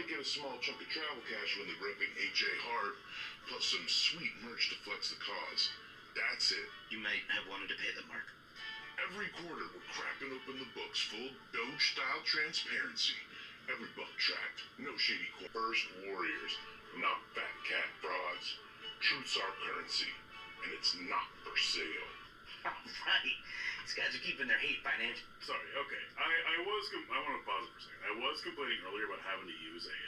might get a small chunk of travel cash when they're ripping AJ Hart, plus some sweet merch to flex the cause. That's it. You might have wanted to pay them, Mark. Every quarter, we're cracking open the books, full Doge-style transparency. Every buck tracked, no shady First Warriors, not fat cat frauds. Truth's our currency, and it's not for sale. All right. These guys are keeping their hate financial. Sorry, okay. I want to pause it for a second. I was complaining earlier about having to use a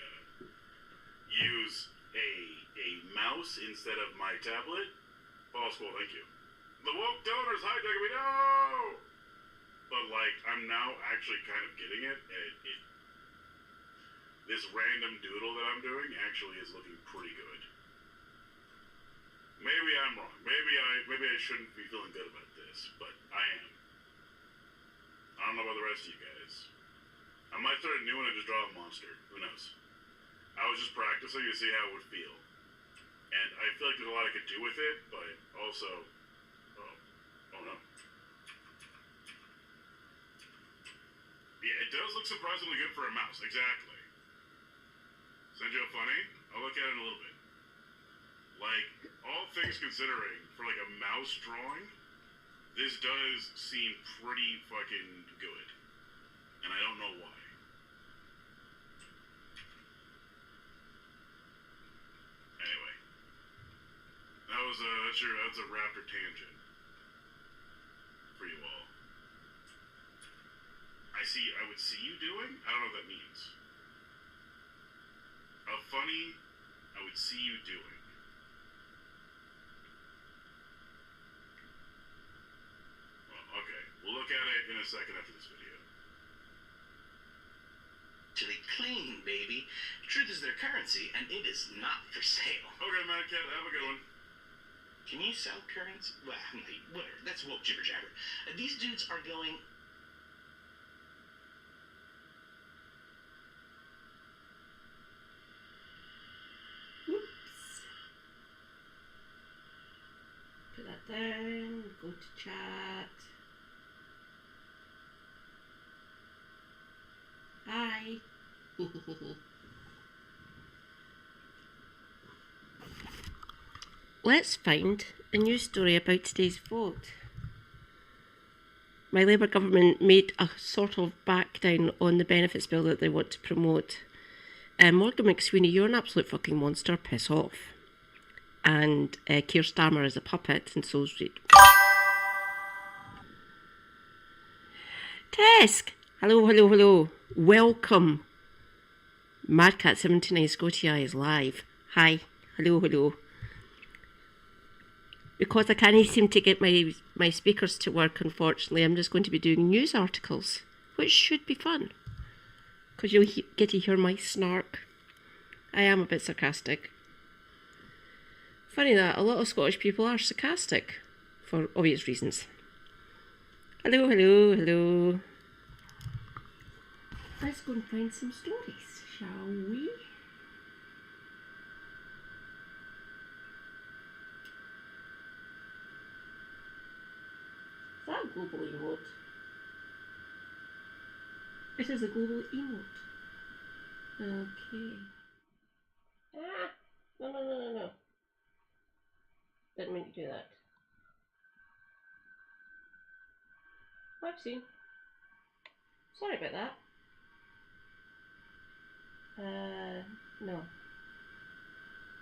mouse instead of my tablet. False school, thank you. The woke donors hijacking me, no! But like, I'm now actually kind of getting it, and this random doodle that I'm doing actually is looking pretty good. Maybe I'm wrong. Maybe I shouldn't be feeling good about this, but I am. I don't know about the rest of you guys. I might start a new one and just draw a monster. Who knows? I was just practicing to see how it would feel. And I feel like there's a lot I could do with it, but also... Oh no. Yeah, it does look surprisingly good for a mouse. Exactly. Senjo funny? I'll look at it in a little bit. Like, all things considering, for like a mouse drawing, this does seem pretty fucking good. And I don't know why. Anyway. That's a raptor tangent. For you all. I would see you doing? I don't know what that means. A funny, I would see you doing. Well, okay. We'll look at it in a second after this video. Actually clean, baby. Truth is their currency, and it is not for sale. Okay, Mad Cat, have a good one. Can you sell currency? Well, whatever. That's woke jibber jabber. These dudes are going... Put that down, go to chat. Hi. Let's find a news story about today's vote. My Labour government made a sort of back down on the benefits bill that they want to promote. Morgan McSweeney, you're an absolute fucking monster, piss off. And Keir Starmer is a puppet, and so's Reid. Tesk! Hello. Welcome. Madcat79 Scotia is live. Hi. Hello. Because I can't seem to get my speakers to work, unfortunately, I'm just going to be doing news articles, which should be fun. Because you'll get to hear my snark. I am a bit sarcastic. Funny that, a lot of Scottish people are sarcastic, for obvious reasons. Hello. Let's go and find some stories, shall we? Is that a global emote? It is a global emote. Okay. No. Didn't mean to do that. I've seen. Sorry about that. No.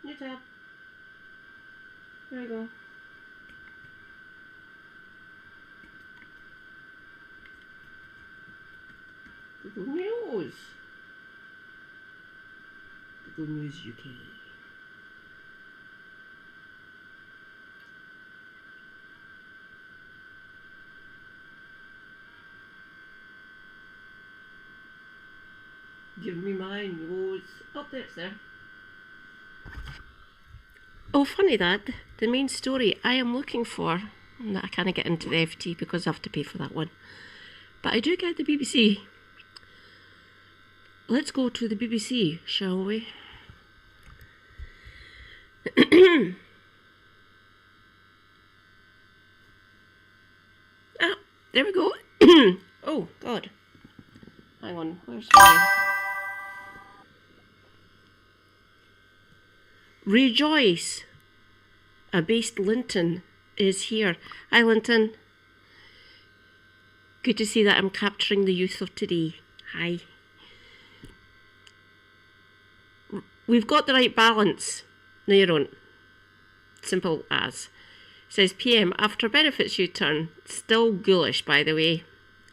New tab. There we go. Google News. Google News UK. Give me my news. Oh, there it's there. Oh, funny that. The main story I am looking for, that I can't get into the FT because I have to pay for that one. But I do get the BBC. Let's go to the BBC, shall we? Ah, there we go. Oh, God. Hang on, where's my... Rejoice, a based Linton, is here. Hi, Linton. Good to see that I'm capturing the youth of today. Hi. We've got the right balance. No, you don't. Simple as. Says PM, after benefits U-turn. Still ghoulish, by the way.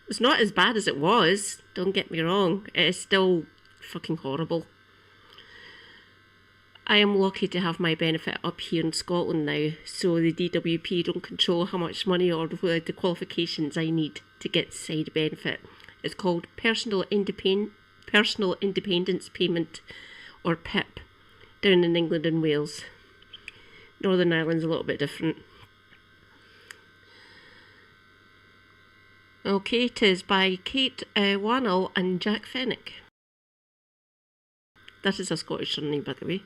It's not as bad as it was. Don't get me wrong. It is still fucking horrible. I am lucky to have my benefit up here in Scotland now, so the DWP don't control how much money or the qualifications I need to get side benefit. It's called Personal Independence Payment, or PIP, down in England and Wales. Northern Ireland's a little bit different. Okay, it is by Kate Wannell and Jack Fennick. That is a Scottish surname, by the way.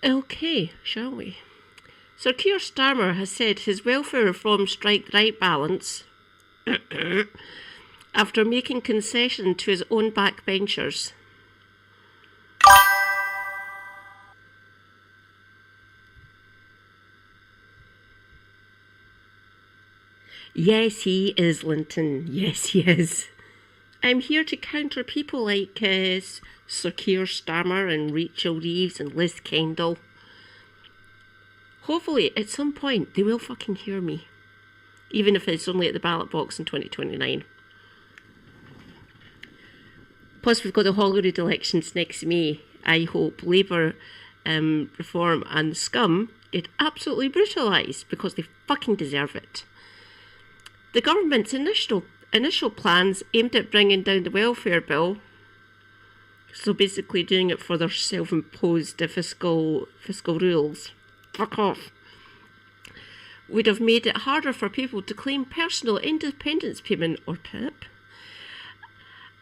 Okay, shall we? Sir Keir Starmer has said his welfare reforms strike the right balance after making concession to his own backbenchers. Yes, he is, Linton. Yes, he is. I'm here to counter people like Sir Keir Starmer and Rachel Reeves and Liz Kendall. Hopefully, at some point, they will fucking hear me. Even if it's only at the ballot box in 2029. Plus, we've got the Holyrood elections next May. I hope Labour reform and scum get absolutely brutalised because they fucking deserve it. The government's initial plans aimed at bringing down the welfare bill, so basically doing it for their self-imposed fiscal rules. Fuck off. Would have made it harder for people to claim Personal Independence Payment, or PIP,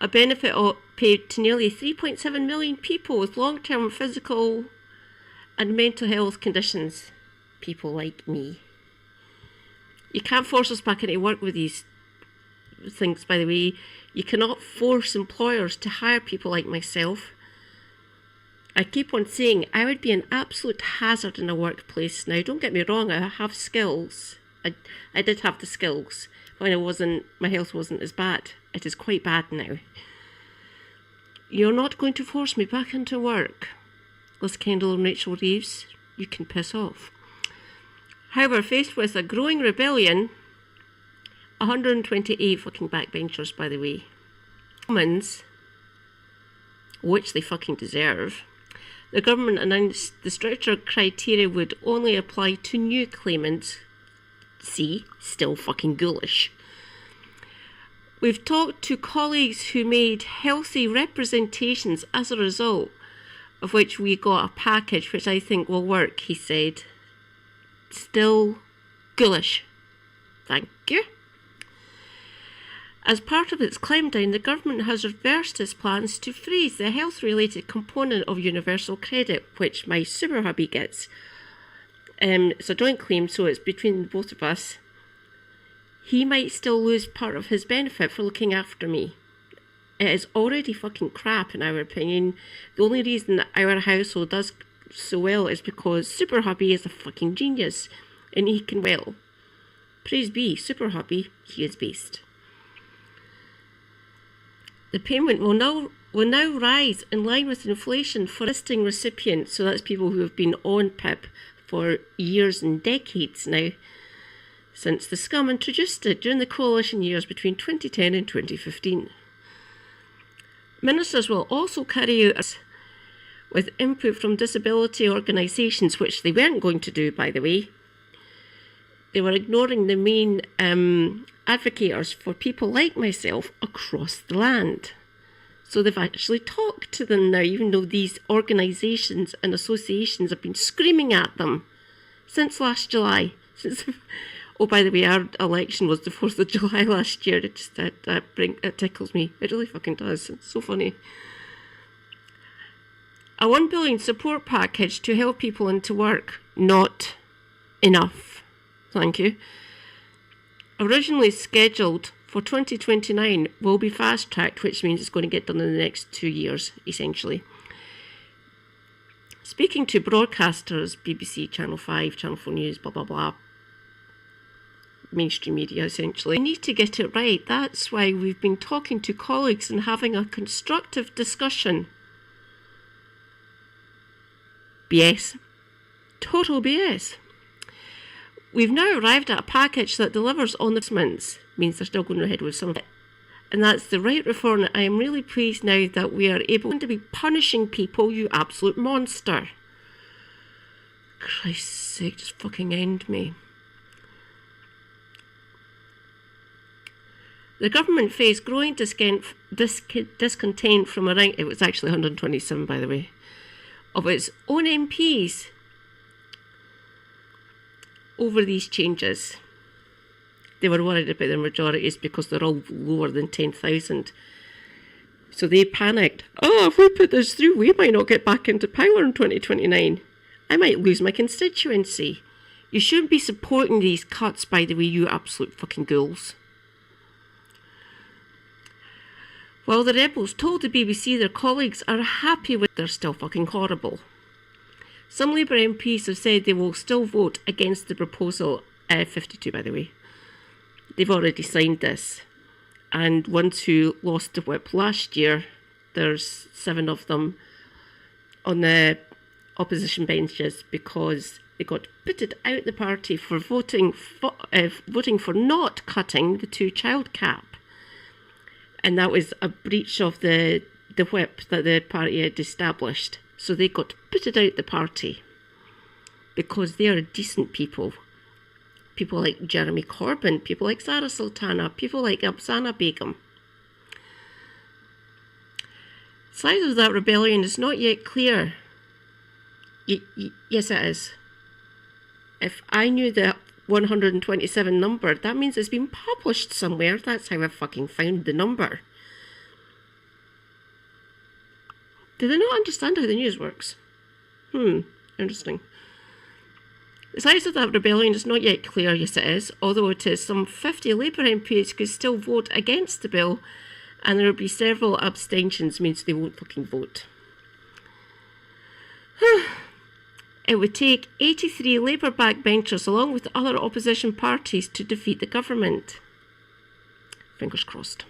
a benefit paid to nearly 3.7 million people with long-term physical and mental health conditions. People like me. You can't force us back into work with these things, by the way. You cannot force employers to hire people like myself. I keep on saying I would be an absolute hazard in a workplace. Now, don't get me wrong, I have skills. I did have the skills when my health wasn't as bad. It is quite bad now. You're not going to force me back into work. Liz Kendall and Rachel Reeves, you can piss off. However, faced with a growing rebellion, 128 fucking backbenchers, by the way, which they fucking deserve, the government announced the stricter criteria would only apply to new claimants. See, still fucking ghoulish. We've talked to colleagues who made healthy representations as a result, of which we got a package which I think will work, he said. Still ghoulish. Thank you. As part of its climb down, the government has reversed its plans to freeze the health-related component of universal credit, which my super hubby gets. It's a joint claim, so it's between both of us. He might still lose part of his benefit for looking after me. It is already fucking crap, in our opinion. The only reason that our household does so well is because Super Hubby is a fucking genius, and he can well. Praise be, Super Hubby, he is based. The payment will now rise in line with inflation for existing recipients, so that's people who have been on PIP for years and decades now, since the scum introduced it during the coalition years between 2010 and 2015. Ministers will also carry out with input from disability organisations, which they weren't going to do, by the way. They were ignoring the main advocates for people like myself across the land. So they've actually talked to them now, even though these organisations and associations have been screaming at them since last July. Oh, by the way, our election was the 4th of July last year. It tickles me. It really fucking does. It's so funny. A $1 billion support package to help people into work. Not enough. Thank you. Originally scheduled for 2029 will be fast-tracked, which means it's going to get done in the next 2 years, essentially. speaking to broadcasters, BBC, Channel 5, Channel 4 News, blah, blah, blah, mainstream media essentially. We need to get it right. That's why we've been talking to colleagues and having a constructive discussion. BS. Total BS. We've now arrived at a package that delivers on the commitments. Means they're still going ahead with some of it. And that's the right reform. I am really pleased now that we are able to be punishing people, you absolute monster. Christ's sake, just fucking end me. The government faced growing discontent from around, it was actually 127 by the way, of its own MPs over these changes. They were worried about their majorities because they're all lower than 10,000. So they panicked. Oh, if we put this through, we might not get back into power in 2029. I might lose my constituency. You shouldn't be supporting these cuts, by the way, you absolute fucking ghouls. While the rebels told the BBC their colleagues are happy with, they're still fucking horrible. Some Labour MPs have said they will still vote against the proposal, 52 by the way. They've already signed this. And ones who lost the whip last year, there's 7 of them on the opposition benches because they got booted out the party for voting for not cutting the 2-child cap. And that was a breach of the whip that the party had established. So they got booted out the party because they are decent people. People like Jeremy Corbyn, people like Sarah Sultana, people like Afzana Begum. The size of that rebellion is not yet clear. Yes, it is. If I knew the 127 number, that means it's been published somewhere. That's how I fucking found the number. Do they not understand how the news works? Interesting. The size of that rebellion is not yet clear, yes it is, although it is. Some 50 Labour MPs could still vote against the bill, and there will be several abstentions, means they won't fucking vote. It would take 83 Labour backbenchers along with other opposition parties to defeat the government. Fingers crossed.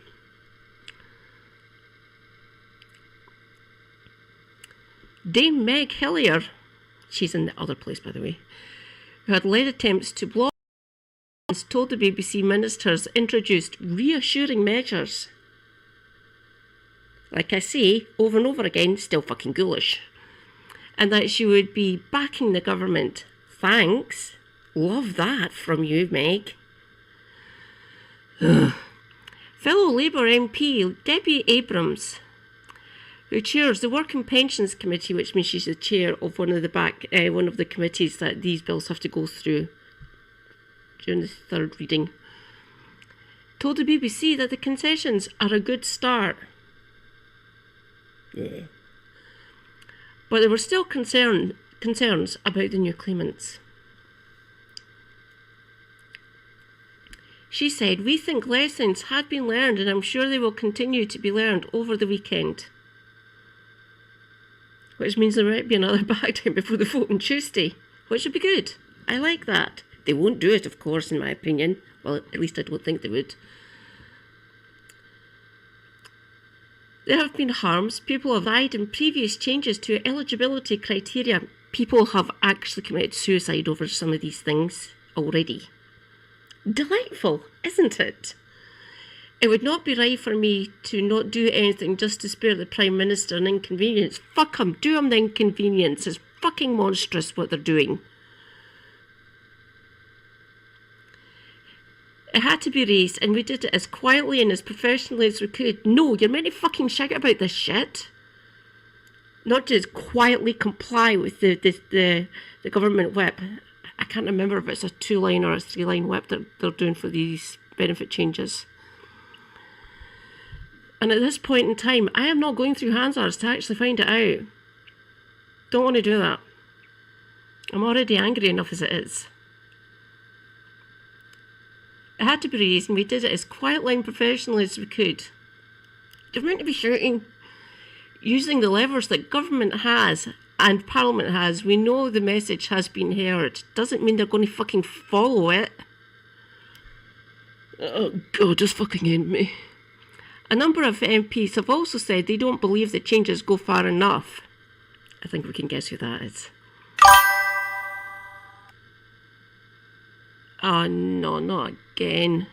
Dame Meg Hillier, she's in the other place by the way, who had led attempts to block, told the BBC ministers introduced reassuring measures. Like I say, over and over again, still fucking ghoulish. And that she would be backing the government. Thanks. Love that from you, Meg. Fellow Labour MP Debbie Abrams, who chairs the Work and Pensions Committee, which means she's the chair of one of the committees that these bills have to go through during the third reading, told the BBC that the concessions are a good start. Yeah. But there were still concerns about the new claimants. She said, "We think lessons had been learned and I'm sure they will continue to be learned over the weekend." Which means there might be another back time before the vote on Tuesday, which would be good. I like that. They won't do it, of course, in my opinion. Well, at least I don't think they would. There have been harms. People have died in previous changes to eligibility criteria. People have actually committed suicide over some of these things already. Delightful, isn't it? It would not be right for me to not do anything just to spare the Prime Minister an inconvenience. Fuck him, do him the inconvenience. It's fucking monstrous what they're doing. It had to be raised, and we did it as quietly and as professionally as we could. No, you're meant to fucking shout about this shit. Not just quietly comply with the government whip. I can't remember if it's a 2-line or a 3-line whip that they're doing for these benefit changes. And at this point in time, I am not going through Hansards to actually find it out. Don't want to do that. I'm already angry enough as it is. It had to be raised, and we did it as quietly and professionally as we could. You're meant to be shouting, using the levers that government has and Parliament has. We know the message has been heard. Doesn't mean they're going to fucking follow it. Oh, God, just fucking end me. A number of MPs have also said they don't believe the changes go far enough. I think we can guess who that is. Oh, no, not again.